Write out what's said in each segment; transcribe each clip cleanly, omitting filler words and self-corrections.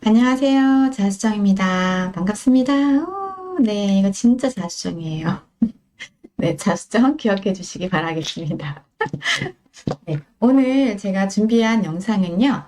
안녕하세요. 자수정입니다. 반갑습니다. 네, 이거 진짜 자수정이에요. 네, 자수정 기억해 주시기 바라겠습니다. 네, 오늘 제가 준비한 영상은요,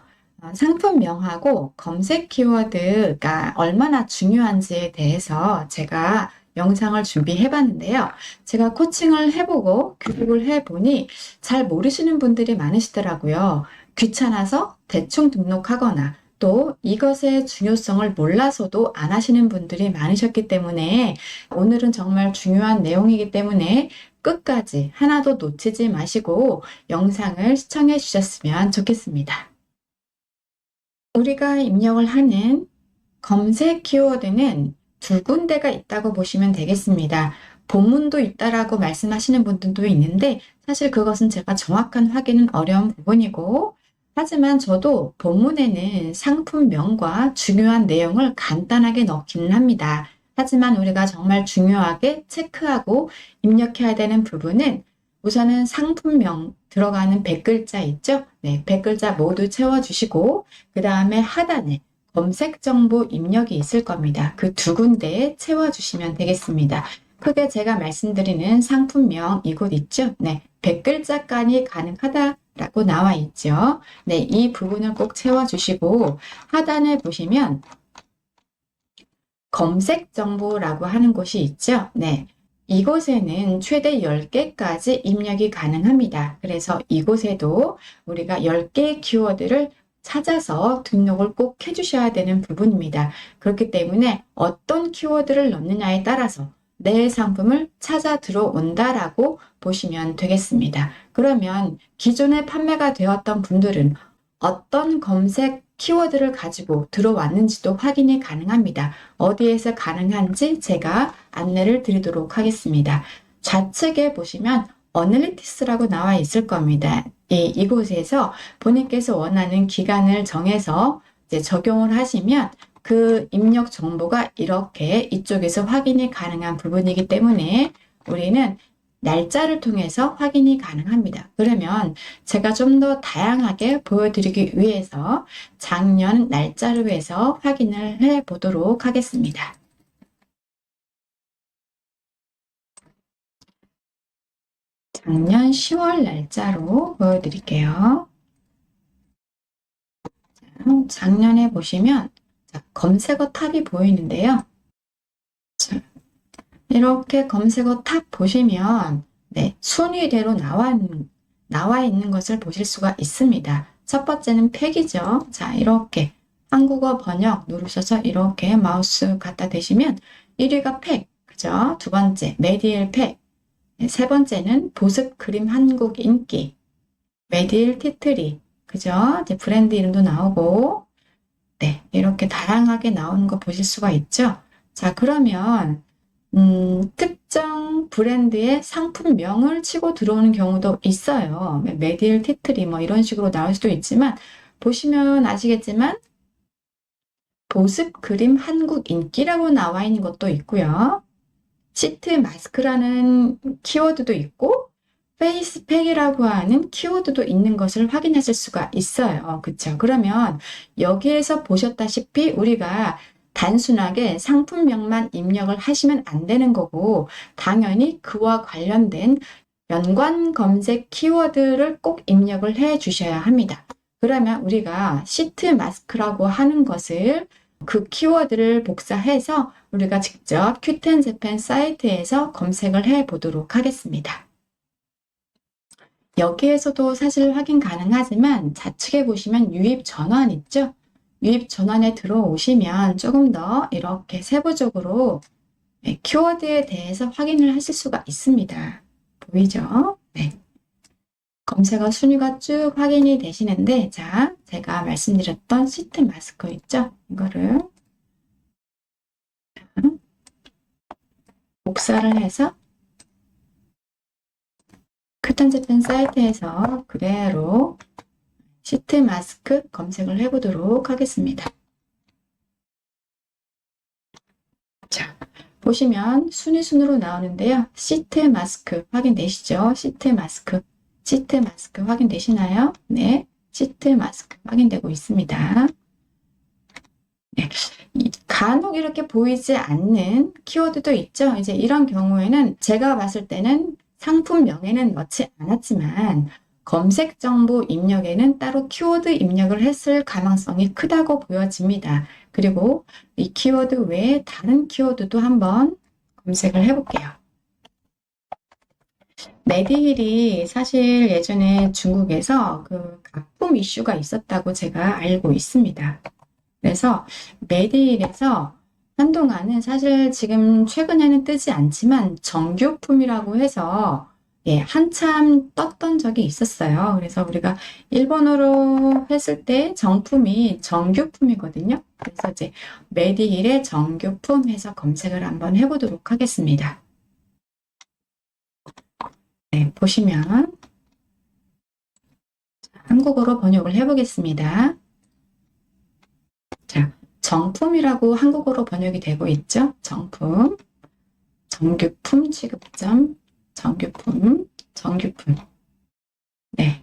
상품명하고 검색 키워드가 얼마나 중요한지에 대해서 제가 영상을 준비해 봤는데요. 제가 코칭을 해보고 교육을 해보니 잘 모르시는 분들이 많으시더라고요. 귀찮아서 대충 등록하거나 또 이것의 중요성을 몰라서도 안 하시는 분들이 많으셨기 때문에 오늘은 정말 중요한 내용이기 때문에 끝까지 하나도 놓치지 마시고 영상을 시청해 주셨으면 좋겠습니다. 우리가 입력을 하는 검색 키워드는 두 군데가 있다고 보시면 되겠습니다. 본문도 있다라고 말씀하시는 분들도 있는데 사실 그것은 제가 정확한 확인은 어려운 부분이고 하지만 저도 본문에는 상품명과 중요한 내용을 간단하게 넣기는 합니다. 하지만 우리가 정말 중요하게 체크하고 입력해야 되는 부분은 우선은 상품명 들어가는 100글자 있죠? 네, 100글자 모두 채워주시고 그 다음에 하단에 검색 정보 입력이 있을 겁니다. 그 두 군데에 채워주시면 되겠습니다. 크게 제가 말씀드리는 상품명 이곳 있죠? 네, 100글자까지 가능하다라고 나와 있죠. 네, 이 부분을 꼭 채워주시고 하단에 보시면 검색 정보라고 하는 곳이 있죠. 네. 이곳에는 최대 10개까지 입력이 가능합니다. 그래서 이곳에도 우리가 10개의 키워드를 찾아서 등록을 꼭 해주셔야 되는 부분입니다. 그렇기 때문에 어떤 키워드를 넣느냐에 따라서 내 상품을 찾아 들어온다라고 보시면 되겠습니다. 그러면 기존에 판매가 되었던 분들은 어떤 검색 키워드를 가지고 들어왔는지도 확인이 가능합니다. 어디에서 가능한지 제가 안내를 드리도록 하겠습니다. 좌측에 보시면 어널리티스라고 나와 있을 겁니다. 이곳에서 본인께서 원하는 기간을 정해서 이제 적용을 하시면 그 입력 정보가 이렇게 이쪽에서 확인이 가능한 부분이기 때문에 우리는 날짜를 통해서 확인이 가능합니다. 그러면 제가 좀 더 다양하게 보여드리기 위해서 작년 날짜로 해서 확인을 해 보도록 하겠습니다. 작년 10월 날짜로 보여드릴게요. 작년에 보시면 검색어 탑이 보이는데요. 이렇게 검색어 탑 보시면 네, 순위대로 나와 있는 것을 보실 수가 있습니다. 첫 번째는 팩이죠. 자, 이렇게 한국어 번역 누르셔서 이렇게 마우스 갖다 대시면 1위가 팩, 그죠? 두 번째 메디엘 팩, 세 번째는 보습 크림 한국 인기, 메디엘 티트리, 그죠? 이제 브랜드 이름도 나오고, 네, 이렇게 다양하게 나오는 거 보실 수가 있죠? 자, 그러면 특정 브랜드의 상품명을 치고 들어오는 경우도 있어요. 메디엘 티트리 뭐 이런 식으로 나올 수도 있지만 보시면 아시겠지만 보습 크림 한국 인기라고 나와 있는 것도 있고요. 시트 마스크라는 키워드도 있고 페이스팩이라고 하는 키워드도 있는 것을 확인하실 수가 있어요. 그쵸? 그러면 여기에서 보셨다시피 우리가 단순하게 상품명만 입력을 하시면 안 되는 거고 당연히 그와 관련된 연관 검색 키워드를 꼭 입력을 해 주셔야 합니다. 그러면 우리가 시트 마스크라고 하는 것을 그 키워드를 복사해서 우리가 직접 큐텐 재팬 사이트에서 검색을 해 보도록 하겠습니다. 여기에서도 사실 확인 가능하지만 좌측에 보시면 유입 전환 있죠? 유입 전환에 들어오시면 조금 더 이렇게 세부적으로 키워드에 대해서 확인을 하실 수가 있습니다. 보이죠? 네. 검색어 순위가 쭉 확인이 되시는데 자, 제가 말씀드렸던 시트 마스크 있죠? 이거를 복사를 해서 큐텐 재팬 사이트에서 그대로 시트 마스크 검색을 해보도록 하겠습니다. 자, 보시면 순위순으로 나오는데요. 시트 마스크 확인되시죠? 시트 마스크 확인되시나요? 네, 시트 마스크 확인되고 있습니다. 간혹 이렇게 보이지 않는 키워드도 있죠. 이제 이런 경우에는 제가 봤을 때는 상품명에는 넣지 않았지만 검색 정보 입력에는 따로 키워드 입력을 했을 가능성이 크다고 보여집니다. 그리고 이 키워드 외에 다른 키워드도 한번 검색을 해볼게요. 메디힐이 사실 예전에 중국에서 그 가품 이슈가 있었다고 제가 알고 있습니다. 그래서 메디힐에서 한동안은 사실 지금 최근에는 뜨지 않지만 정교품이라고 해서 한참 떴던 적이 있었어요. 그래서 우리가 일본어로 했을 때 정품이 정교품이거든요. 그래서 이제 메디힐의 정교품 해서 검색을 한번 해보도록 하겠습니다. 네, 보시면 한국어로 번역을 해보겠습니다. 자, 정품이라고 한국어로 번역이 되고 있죠. 정품, 정교품 취급점, 정교품, 정교품. 네,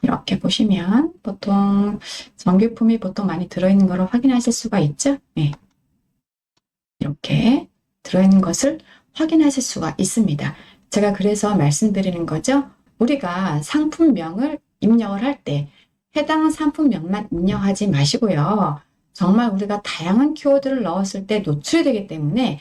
이렇게 보시면 보통 정교품이 보통 많이 들어있는 것을 확인하실 수가 있죠. 네, 이렇게 들어있는 것을 확인하실 수가 있습니다. 제가 그래서 말씀드리는 거죠. 우리가 상품명을 입력을 할 때 해당 상품명만 입력하지 마시고요. 정말 우리가 다양한 키워드를 넣었을 때 노출이 되기 때문에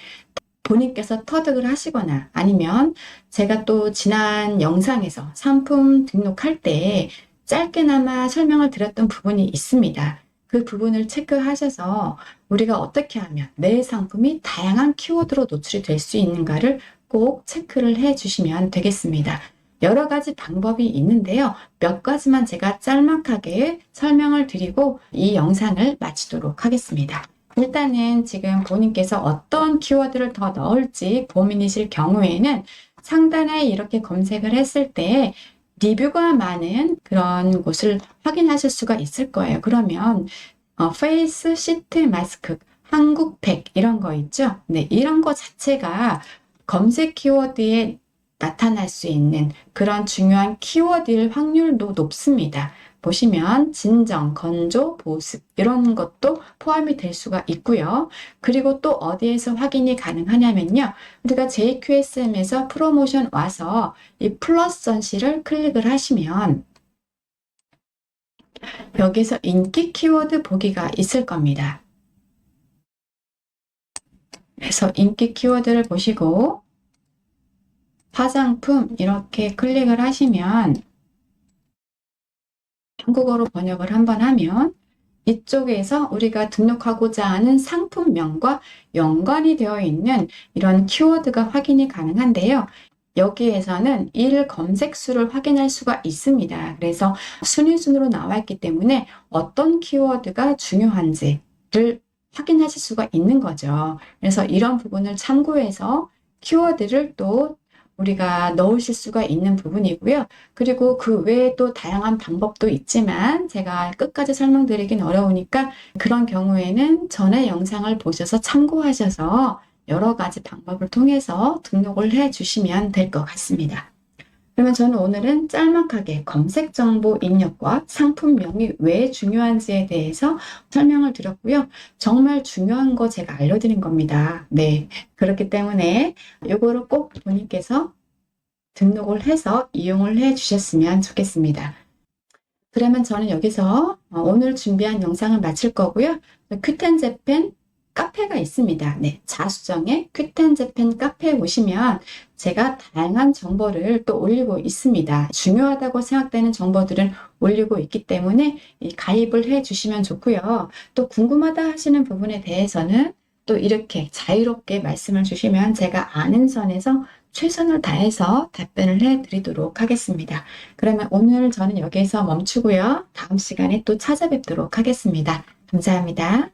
본인께서 터득을 하시거나 아니면 제가 또 지난 영상에서 상품 등록할 때 짧게나마 설명을 드렸던 부분이 있습니다. 그 부분을 체크하셔서 우리가 어떻게 하면 내 상품이 다양한 키워드로 노출이 될 수 있는가를 꼭 체크를 해 주시면 되겠습니다. 여러 가지 방법이 있는데요. 몇 가지만 제가 짤막하게 설명을 드리고 이 영상을 마치도록 하겠습니다. 일단은 지금 본인께서 어떤 키워드를 더 넣을지 고민이실 경우에는 상단에 이렇게 검색을 했을 때 리뷰가 많은 그런 곳을 확인하실 수가 있을 거예요. 그러면 페이스, 시트, 마스크, 한국팩 이런 거 있죠. 네, 이런 거 자체가 검색 키워드에 나타날 수 있는 그런 중요한 키워드일 확률도 높습니다. 보시면 진정, 건조, 보습 이런 것도 포함이 될 수가 있고요. 그리고 또 어디에서 확인이 가능하냐면요. 우리가 JQSM에서 프로모션 와서 이 플러스 전시를 클릭을 하시면 여기서 인기 키워드 보기가 있을 겁니다. 그래서 인기 키워드를 보시고 화장품 이렇게 클릭을 하시면 한국어로 번역을 한번 하면 이쪽에서 우리가 등록하고자 하는 상품명과 연관이 되어 있는 이런 키워드가 확인이 가능한데요. 여기에서는 일 검색수를 확인할 수가 있습니다. 그래서 순위순으로 나와 있기 때문에 어떤 키워드가 중요한지를 확인하실 수가 있는 거죠. 그래서 이런 부분을 참고해서 키워드를 또 우리가 넣으실 수가 있는 부분이고요. 그리고 그 외에 또 다양한 방법도 있지만 제가 끝까지 설명드리긴 어려우니까 그런 경우에는 전에 영상을 보셔서 참고하셔서 여러 가지 방법을 통해서 등록을 해 주시면 될 것 같습니다. 그러면 저는 오늘은 짤막하게 검색 정보 입력과 상품명이 왜 중요한지에 대해서 설명을 드렸고요. 정말 중요한 거 제가 알려드린 겁니다. 네, 그렇기 때문에 이거를 꼭 본인께서 등록을 해서 이용을 해 주셨으면 좋겠습니다. 그러면 저는 여기서 오늘 준비한 영상을 마칠 거고요. 큐텐재팬 카페가 있습니다. 네, 자수정의 큐텐재팬 카페에 오시면 제가 다양한 정보를 또 올리고 있습니다. 중요하다고 생각되는 정보들은 올리고 있기 때문에 가입을 해 주시면 좋고요. 또 궁금하다 하시는 부분에 대해서는 또 이렇게 자유롭게 말씀을 주시면 제가 아는 선에서 최선을 다해서 답변을 해 드리도록 하겠습니다. 그러면 오늘 저는 여기서 멈추고요. 다음 시간에 또 찾아뵙도록 하겠습니다. 감사합니다.